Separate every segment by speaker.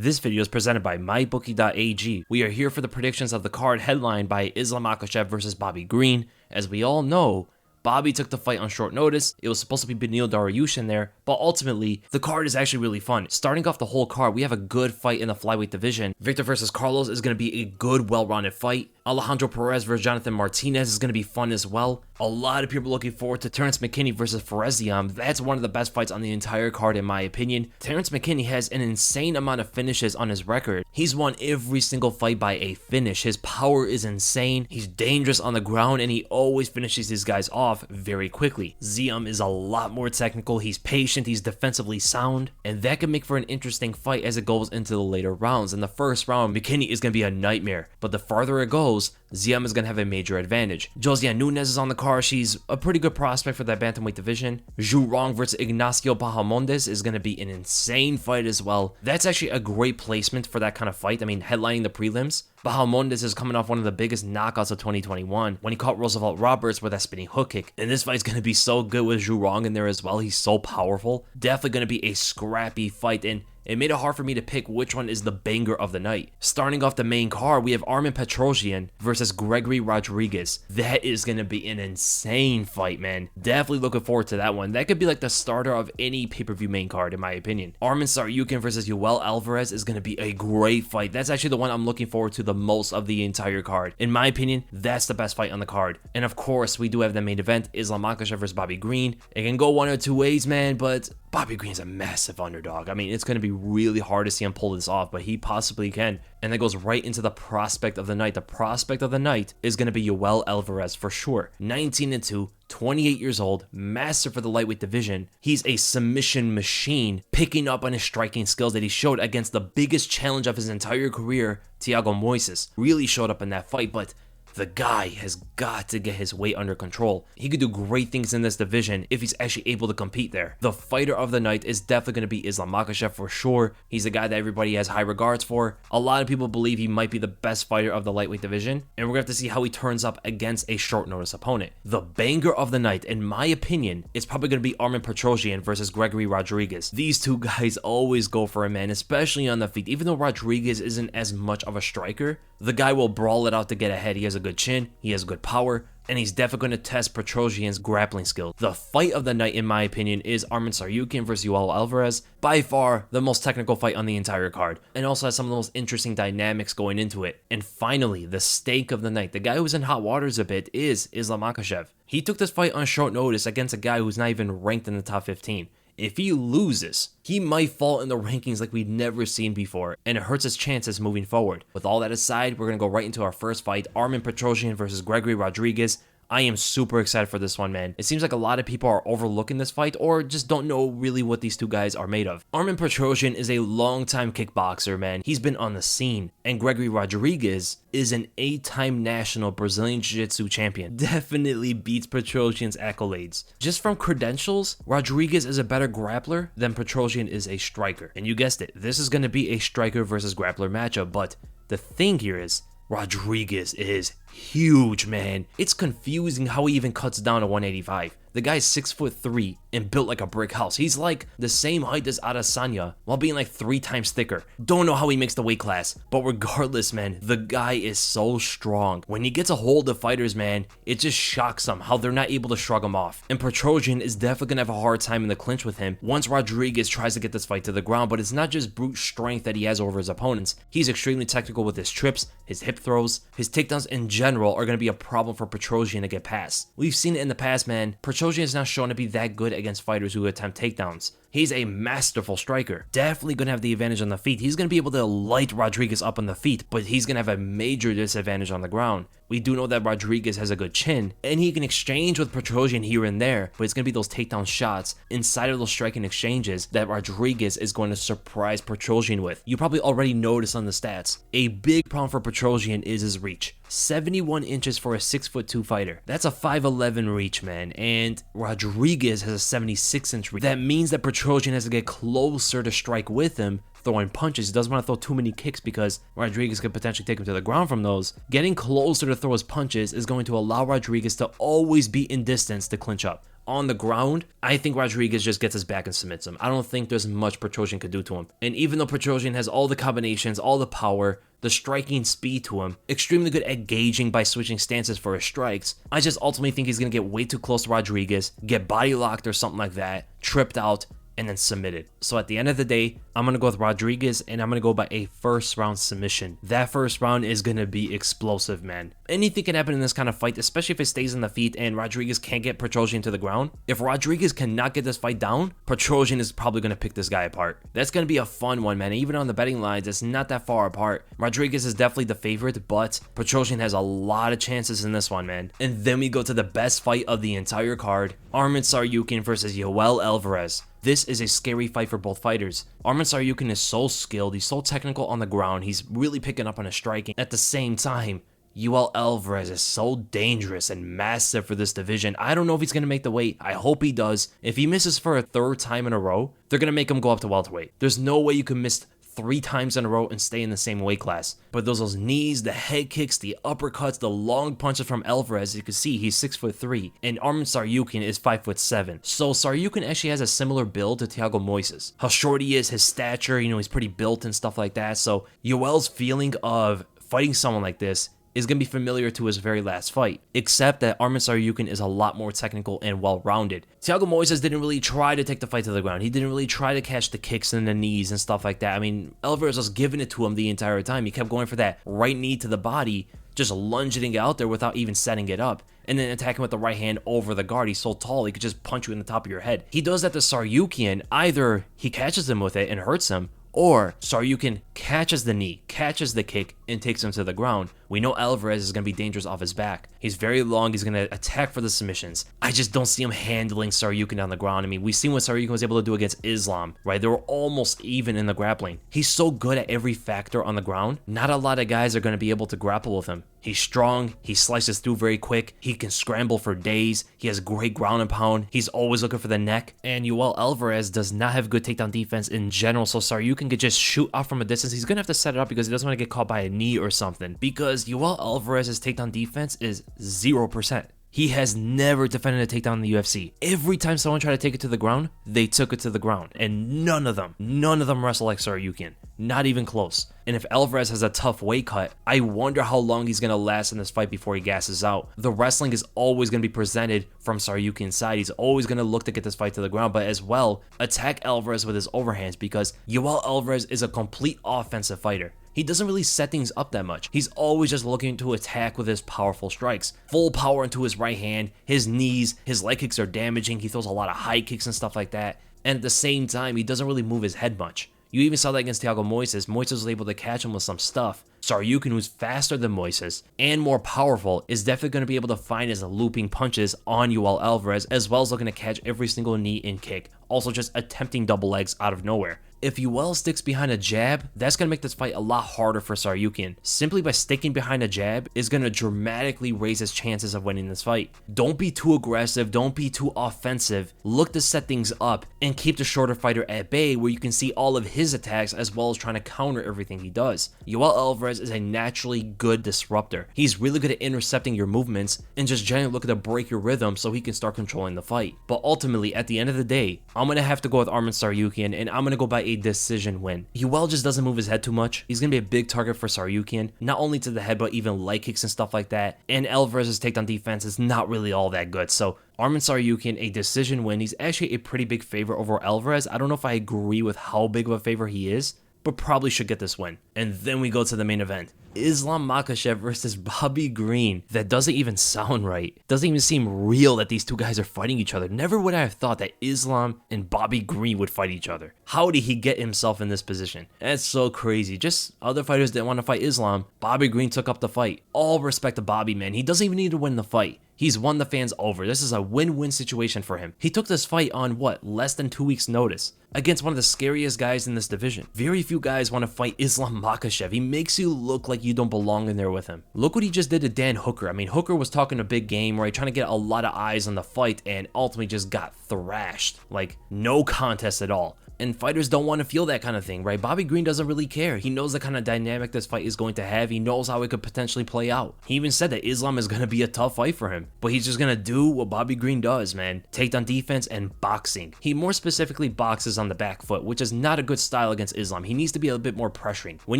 Speaker 1: This video is presented by MyBookie.ag. We are here for the predictions of the card headlined by Islam Makhachev versus Bobby Green. As we all know, Bobby took the fight on short notice. It was supposed to be Beneil Dariush there, but ultimately, the card is actually really fun. Starting off the whole card, we have a good fight in the flyweight division. Victor versus Carlos is going to be a good, well-rounded fight. Alejandro Perez versus Jonathan Martinez is going to be fun as well. A lot of people are looking forward to Terrence McKinney versus Petrosyan. That's one of the best fights on the entire card in my opinion. Terrence McKinney has an insane amount of finishes on his record. He's won every single fight by a finish. His power is insane. He's dangerous on the ground and he always finishes these guys off very quickly. Ziam is a lot more technical. He's patient. He's defensively sound. And that can make for an interesting fight as it goes into the later rounds. In the first round, McKinney is going to be a nightmare. But the farther it goes, Ziam is going to have a major advantage. Josiane Nunes is on the card. She's a pretty good prospect for that bantamweight division. Zhu Rong versus Ignacio Bahamondes is going to be an insane fight as well. That's actually a great placement for that kind of fight. I mean, headlining the prelims. Bahamondes is coming off one of the biggest knockouts of 2021 when he caught Roosevelt Roberts with that spinning hook kick. And this fight's going to be so good with Zhu Rong in there as well. He's so powerful. Definitely going to be a scrappy fight, and it made it hard for me to pick which one is the banger of the night. Starting off the main card, we have Armen Petrosyan versus Gregory Rodrigues. That is going to be an insane fight, man. Definitely looking forward to that one. That could be like the starter of any pay-per-view main card, in my opinion. Armen Tsarukyan versus Yoel Alvarez is going to be a great fight. That's actually the one I'm looking forward to the most of the entire card. In my opinion, that's the best fight on the card. And of course, we do have the main event, Islam Makhachev versus Bobby Green. It can go one or two ways, man, but Bobby Green's a massive underdog. I mean, it's going to be really hard to see him pull this off, but he possibly can. And that goes right into the prospect of the night. The prospect of the night is going to be Yoel Alvarez for sure. 19-2, 28 years old, master for the lightweight division. He's a submission machine, picking up on his striking skills that he showed against the biggest challenge of his entire career, Thiago Moises. Really showed up in that fight, but the guy has got to get his weight under control. He could do great things in this division if he's actually able to compete there. The fighter of the night is definitely going to be Islam Makhachev for sure. He's a guy that everybody has high regards for. A lot of people believe he might be the best fighter of the lightweight division, and we're going to have to see how he turns up against a short notice opponent. The banger of the night, in my opinion, is probably going to be Armen Petrosyan versus Gregory Rodrigues. These two guys always go for a man, especially on the feet. Even though Rodrigues isn't as much of a striker, the guy will brawl it out to get ahead. He has a good chin, he has good power, and he's definitely going to test Petrosyan's grappling skill. The fight of the night, in my opinion, is Armen Tsarukyan versus Yoel Alvarez. By far, the most technical fight on the entire card, and also has some of the most interesting dynamics going into it. And finally, the stake of the night, the guy who's in hot waters a bit, is Islam Makhachev. He took this fight on short notice against a guy who's not even ranked in the top 15. If he loses, he might fall in the rankings like we've never seen before, and it hurts his chances moving forward. With all that aside, we're going to go right into our first fight, Armen Petrosyan versus Gregory Rodrigues. I am super excited for this one, man. It seems like a lot of people are overlooking this fight or just don't know really what these two guys are made of. Armen Petrosyan is a long-time kickboxer, man. He's been on the scene. And Gregory Rodrigues is an 8-time national Brazilian Jiu-Jitsu champion. Definitely beats Petrosyan's accolades. Just from credentials, Rodrigues is a better grappler than Petrosyan is a striker. And you guessed it, this is going to be a striker versus grappler matchup. But the thing here is, Rodrigues is huge, man. It's confusing how he even cuts down to 185. The guy's 6'3" and built like a brick house. He's like the same height as Adesanya while being like 3 times thicker. Don't know how he makes the weight class, but regardless, man, the guy is so strong. When he gets a hold of fighters, man, it just shocks them how they're not able to shrug him off. And Petrosyan is definitely gonna have a hard time in the clinch with him once Rodrigues tries to get this fight to the ground. But it's not just brute strength that he has over his opponents. He's extremely technical with his trips, his hip throws, his takedowns in general are gonna be a problem for Petrosyan to get past. We've seen it in the past, man. Petrosyan is not shown to be that good against fighters who attempt takedowns. He's a masterful striker. Definitely going to have the advantage on the feet. He's going to be able to light Rodrigues up on the feet, but he's going to have a major disadvantage on the ground. We do know that Rodrigues has a good chin, and he can exchange with Petrosyan here and there, but it's going to be those takedown shots inside of those striking exchanges that Rodrigues is going to surprise Petrosyan with. You probably already noticed on the stats. A big problem for Petrosyan is his reach. 71 inches for a 6'2" fighter. That's a 5'11" reach, man, and Rodrigues has a 76-inch reach. That means that Petrosyan has to get closer to strike with him, throwing punches. He doesn't want to throw too many kicks because Rodrigues could potentially take him to the ground from those. Getting closer to throw his punches is going to allow Rodrigues to always be in distance to clinch up. On the ground, I think Rodrigues just gets his back and submits him. I don't think there's much Petrosyan could do to him. And even though Petrosyan has all the combinations, all the power, the striking speed to him, extremely good at gauging by switching stances for his strikes, I just ultimately think he's going to get way too close to Rodrigues, get body locked or something like that, tripped out, and then submitted. So at the end of the day, I'm going to go with Rodrigues, and I'm going to go by a first round submission. That first round is going to be explosive, man. Anything can happen in this kind of fight, especially if it stays on the feet and Rodrigues can't get Petrosyan to the ground. If Rodrigues cannot get this fight down, Petrosyan is probably going to pick this guy apart. That's going to be a fun one, man. Even on the betting lines, it's not that far apart. Rodrigues is definitely the favorite, but Petrosyan has a lot of chances in this one, man. And then we go to the best fight of the entire card, Armen Tsarukyan versus Yoel Alvarez. This is a scary fight for both fighters. Armen Tsarukyan is so skilled, he's so technical on the ground, he's really picking up on his striking. At the same time, Yoel Alvarez is so dangerous and massive for this division. I don't know if he's going to make the weight. I hope he does. If he misses for a third time in a row, they're going to make him go up to welterweight. There's no way you can miss 3 times in a row and stay in the same weight class. But those knees, the head kicks, the uppercuts, the long punches from Alvarez, you can see he's 6'3", and Armen Tsarukyan is 5'7". So Tsarukyan actually has a similar build to Thiago Moises. How short he is, his stature, he's pretty built and stuff like that. So Yoel's feeling of fighting someone like this is going to be familiar to his very last fight, except that Armen Tsarukyan is a lot more technical and well-rounded. Thiago Moises didn't really try to take the fight to the ground. He didn't really try to catch the kicks and the knees and stuff like that. I mean, Alvarez was giving it to him the entire time. He kept going for that right knee to the body, just lunging it out there without even setting it up, and then attacking with the right hand over the guard. He's so tall, he could just punch you in the top of your head. He does that to Tsarukyan. Either he catches him with it and hurts him, or Tsarukyan catches the knee, catches the kick, and takes him to the ground. We know Alvarez is going to be dangerous off his back. He's very long, he's going to attack for the submissions. I just don't see him handling Tsarukyan on the ground. I mean, we've seen what Tsarukyan was able to do against Islam, right? They were almost even in the grappling. He's so good at every factor on the ground, not a lot of guys are going to be able to grapple with him. He's strong, he slices through very quick, he can scramble for days, he has great ground and pound, he's always looking for the neck, and Yoel Alvarez does not have good takedown defense in general, so Tsarukyan could just shoot off from a distance. He's going to have to set it up because he doesn't want to get caught by a knee or something, because Yoel Alvarez's takedown defense is 0%. He has never defended a takedown in the UFC. Every time someone tried to take it to the ground, they took it to the ground. And none of them wrestle like Tsarukyan. Not even close. And if Alvarez has a tough weight cut, I wonder how long he's going to last in this fight before he gasses out. The wrestling is always going to be presented from Tsarukyan's side. He's always going to look to get this fight to the ground, but as well, attack Alvarez with his overhands, because Yoel Alvarez is a complete offensive fighter. He doesn't really set things up that much. He's always just looking to attack with his powerful strikes. Full power into his right hand, his knees, his leg kicks are damaging. He throws a lot of high kicks and stuff like that. And at the same time, he doesn't really move his head much. You even saw that against Thiago Moises. Moises was able to catch him with some stuff. Tsarukyan, who's faster than Moises and more powerful, is definitely going to be able to find his looping punches on Yoel Alvarez, as well as looking to catch every single knee and kick. Also just attempting double legs out of nowhere. If Yoel sticks behind a jab, that's going to make this fight a lot harder for Tsarukyan. Simply by sticking behind a jab is going to dramatically raise his chances of winning this fight. Don't be too aggressive, don't be too offensive. Look to set things up and keep the shorter fighter at bay, where you can see all of his attacks as well as trying to counter everything he does. Yoel Alvarez is a naturally good disruptor. He's really good at intercepting your movements and just generally looking to break your rhythm so he can start controlling the fight. But ultimately, at the end of the day, I'm going to have to go with Armen Tsarukyan, and I'm going to go by a decision win. Yoel just doesn't move his head too much. He's going to be a big target for Tsarukyan, not only to the head, but even leg kicks and stuff like that. And Alvarez's takedown defense is not really all that good. So Armen Tsarukyan, a decision win. He's actually a pretty big favorite over Alvarez. I don't know if I agree with how big of a favor he is, but probably should get this win. And then we go to the main event. Islam Makhachev versus Bobby Green. That doesn't even sound right. Doesn't even seem real that these two guys are fighting each other. Never would I have thought that Islam and Bobby Green would fight each other. How did he get himself in this position? That's so crazy. Just other fighters didn't want to fight Islam. Bobby Green took up the fight. All respect to Bobby, man. He doesn't even need to win the fight. He's won the fans over. This is a win-win situation for him. He took this fight on, less than 2 weeks notice against one of the scariest guys in this division. Very few guys want to fight Islam Makhachev. He makes you look like you don't belong in there with him. Look what he just did to Dan Hooker. I mean, Hooker was talking a big game, right? Trying to get a lot of eyes on the fight and ultimately just got thrashed. Like, no contest at all. And fighters don't want to feel that kind of thing, right? Bobby Green doesn't really care. He knows the kind of dynamic this fight is going to have. He knows how it could potentially play out. He even said that Islam is going to be a tough fight for him, but he's just going to do what Bobby Green does, man. Takedown defense and boxing. He more specifically boxes on the back foot, which is not a good style against Islam. He needs to be a bit more pressuring. When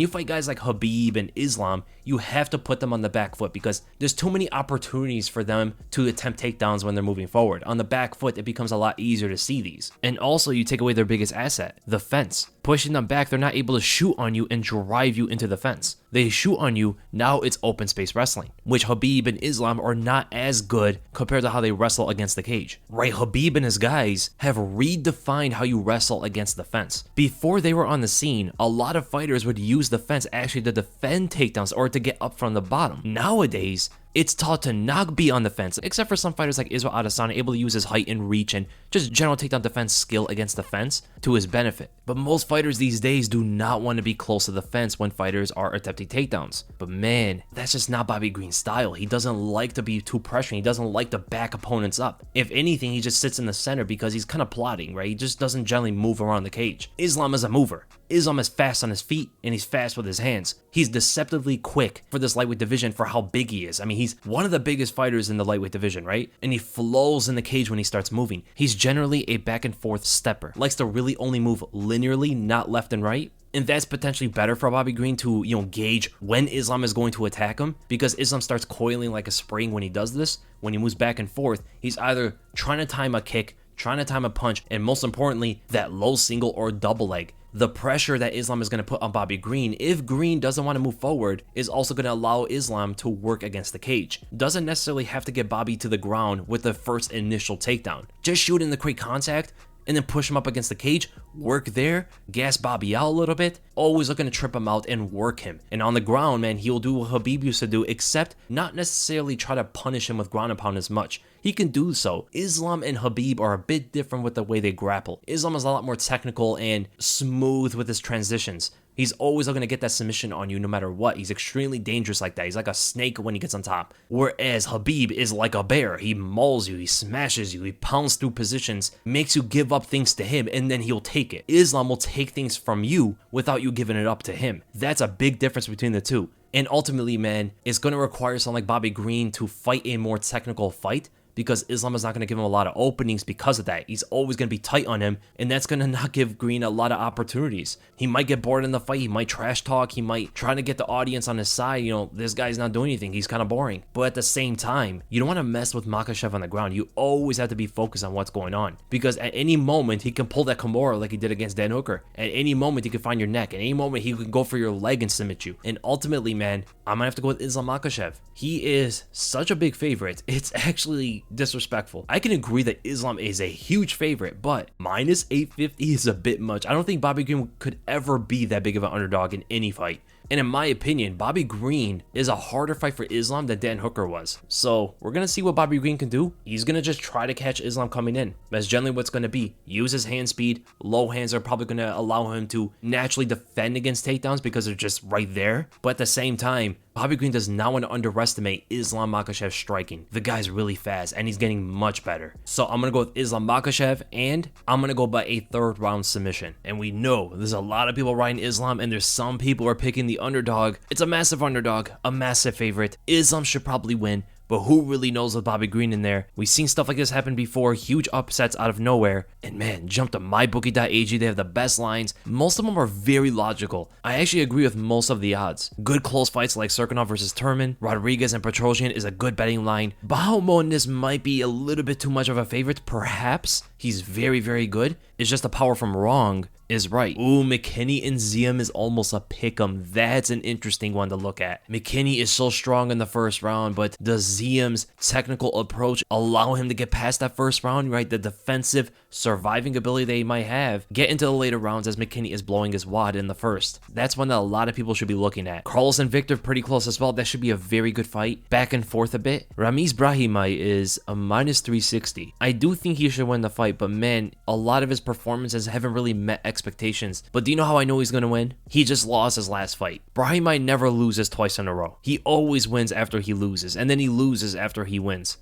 Speaker 1: you fight guys like Khabib and Islam, you have to put them on the back foot because there's too many opportunities for them to attempt takedowns when they're moving forward. On the back foot, it becomes a lot easier to see these. And also, you take away their biggest asset, the fence. Pushing them back, they're not able to shoot on you and drive you into the fence. They shoot on you, now it's open space wrestling, which Khabib and Islam are not as good compared to how they wrestle against the cage. Right, Khabib and his guys have redefined how you wrestle against the fence. Before they were on the scene, a lot of fighters would use the fence actually to defend takedowns or to get up from the bottom. Nowadays, it's taught to not be on the fence, except for some fighters like Israel Adesanya, able to use his height and reach and just general takedown defense skill against the fence to his benefit. But most fighters these days do not want to be close to the fence when fighters are attempting takedowns. But man, that's just not Bobby Green's style. He doesn't like to be too pressuring. He doesn't like to back opponents up. If anything, he just sits in the center because he's kind of plotting, right? He just doesn't generally move around the cage. Islam is a mover. Islam is fast on his feet and he's fast with his hands. He's deceptively quick for this lightweight division for how big he is. I mean, he's one of the biggest fighters in the lightweight division, right? And he flows in the cage when he starts moving. He's generally a back and forth stepper. Likes to really only move linearly, not left and right. And that's potentially better for Bobby Green to, gauge when Islam is going to attack him, because Islam starts coiling like a spring when he does this. When he moves back and forth, he's either trying to time a kick, trying to time a punch, and most importantly, that low single or double leg. The pressure that Islam is going to put on Bobby Green, if Green doesn't want to move forward, is also going to allow Islam to work against the cage. Doesn't necessarily have to get Bobby to the ground with the first initial takedown. Just shoot in the quick contact and then push him up against the cage, work there, gas Bobby out a little bit, always looking to trip him out and work him. And on the ground, man, he'll do what Khabib used to do, except not necessarily try to punish him with ground and pound as much. He can do so. Islam and Khabib are a bit different with the way they grapple. Islam is a lot more technical and smooth with his transitions. He's always looking to get that submission on you no matter what. He's extremely dangerous like that. He's like a snake when he gets on top. Whereas Khabib is like a bear. He mauls you, he smashes you, he pounds through positions, makes you give up things to him, and then he'll take it. Islam will take things from you without you giving it up to him. That's a big difference between the two. And ultimately, man, it's going to require someone like Bobby Green to fight a more technical fight, because Islam is not going to give him a lot of openings because of that. He's always going to be tight on him, and that's going to not give Green a lot of opportunities. He might get bored in the fight. He might trash talk. He might try to get the audience on his side. This guy's not doing anything. He's kind of boring. But at the same time, you don't want to mess with Makhachev on the ground. You always have to be focused on what's going on, because at any moment, he can pull that Kimura like he did against Dan Hooker. At any moment, he can find your neck. At any moment, he can go for your leg and submit you. And ultimately, man, I'm going to have to go with Islam Makhachev. He is such a big favorite. It's actually disrespectful. I can agree that Islam is a huge favorite, but minus 850 is a bit much. I don't think Bobby Green could ever be that big of an underdog in any fight. And in my opinion, Bobby Green is a harder fight for Islam than Dan Hooker was. So we're going to see what Bobby Green can do. He's going to just try to catch Islam coming in. That's generally what's going to be. Use his hand speed. Low hands are probably going to allow him to naturally defend against takedowns because they're just right there. But at the same time, Bobby Green does not want to underestimate Islam Makhachev's striking. The guy's really fast and he's getting much better. So I'm going to go with Islam Makhachev, and I'm going to go by a third round submission. And we know there's a lot of people riding Islam, and there's some people who are picking the underdog. It's a massive underdog, a massive favorite. Islam should probably win. But who really knows with Bobby Green in there? We've seen stuff like this happen before, huge upsets out of nowhere. And man, jump to mybookie.ag, they have the best lines. Most of them are very logical. I actually agree with most of the odds. Good close fights like Tsarukyan versus Armen, Rodrigues and Petrosyan is a good betting line. Bahomo in this might be a little bit too much of a favorite, perhaps. He's very, very good. It's just the power from wrong is right. Ooh, McKinney and Ziem is almost a pick'em. That's an interesting one to look at. McKinney is so strong in the first round, but does Ziem's technical approach allow him to get past that first round, right? The defensive surviving ability they might have, get into the later rounds as McKinney is blowing his wad in the first. That's one that a lot of people should be looking at. Carlos and Victor pretty close as well. That should be a very good fight. Back and forth a bit. Ramiz Brahimaj is a minus 360. I do think he should win the fight, but man, a lot of his performances haven't really met expectations. But do you know how I know he's going to win? He just lost his last fight. Brahimaj never loses twice in a row. He always wins after he loses, and then he loses after he wins.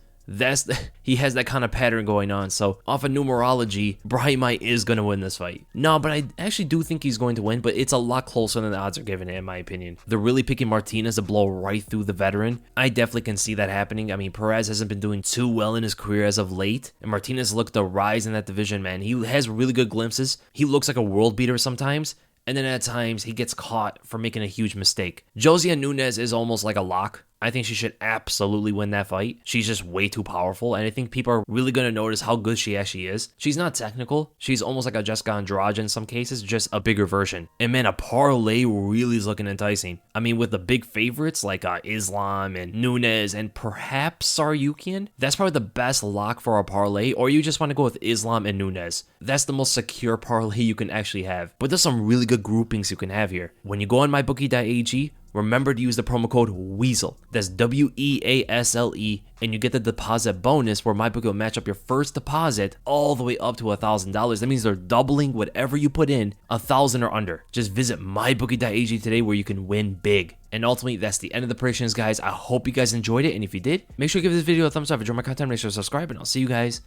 Speaker 1: He has that kind of pattern going on. So off of numerology, Brahimite is going to win this fight. No, but I actually do think he's going to win, but it's a lot closer than the odds are giving it, in my opinion. They're really picking Martinez to blow right through the veteran. I definitely can see that happening. I mean, Perez hasn't been doing too well in his career as of late, and Martinez looked to rise in that division, man. He has really good glimpses. He looks like a world beater sometimes, and then at times he gets caught for making a huge mistake. Josiane Nunes is almost like a lock. I think she should absolutely win that fight. She's just way too powerful, and I think people are really going to notice how good she actually is. She's not technical. She's almost like a Jessica Andrade in some cases, just a bigger version. And man, a parlay really is looking enticing. I mean, with the big favorites like Islam and Nunes and perhaps Tsarukyan, that's probably the best lock for a parlay, or you just want to go with Islam and Nunes. That's the most secure parlay you can actually have. But there's some really good groupings you can have here. When you go on mybookie.ag, remember to use the promo code WEASEL. That's WEASLE, and you get the deposit bonus where MyBookie will match up your first deposit all the way up to $1,000. That means they're doubling whatever you put in, 1,000 or under. Just visit mybookie.ag today where you can win big. And ultimately, that's the end of the predictions, guys. I hope you guys enjoyed it, and if you did, make sure to give this video a thumbs up. If you enjoy my content, make sure to subscribe, and I'll see you guys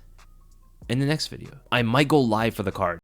Speaker 1: in the next video. I might go live for the card.